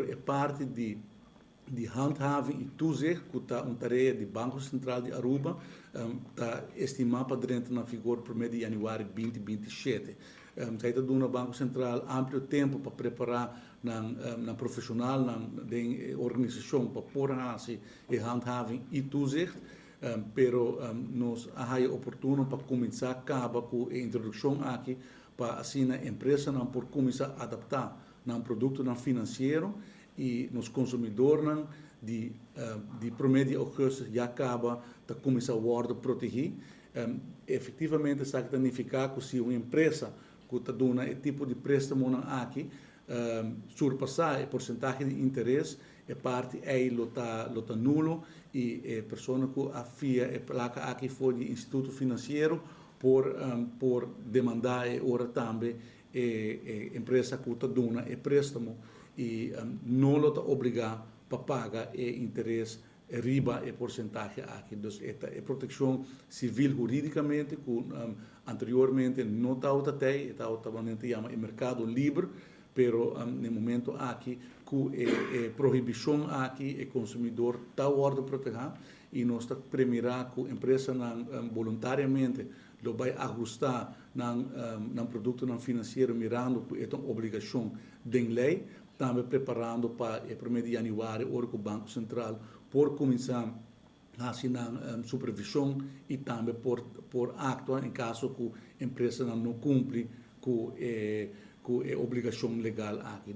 é parte de handhaving e toezicht, que está uma tarefa do Banco Central de Aruba, está estimado para dentro na vigor por meio de janeiro 2027. Está dando no Banco Central amplo tempo para preparar na profissional, na organização, para pôr e handhaving e toezicht. Pero nós é oportuno para começar com a introdução aqui, para assim a empresa não por começar a adaptar no produto financeiro e nos consumidores de promedio de agosto já acaba de começar a proteger. Efetivamente, isso significa que se uma empresa que está dando esse tipo de préstamo aqui, surpassar o porcentagem de interesse, é parte aí está nulo e a pessoa que afia a placa aqui foi do Instituto Financeiro por demandar ora também a empresa que está dando o préstamo e não está obrigado a pagar o interesse riba e porcentagem aqui. Então, esta é proteção civil juridicamente que anteriormente não estava até, estava chama o mercado livre, pero no momento aqui que a proibição aqui o consumidor está ordem proteger e nós está premirar que a empresa voluntariamente lo vai ajustar no produto financeiro mirando que é uma obrigação de lei, também preparando para o 1 de janeiro, hora que o Banco Central por começar a assinar supervisão e também por actuar em caso que a empresa não cumpre com a obrigação legal aqui.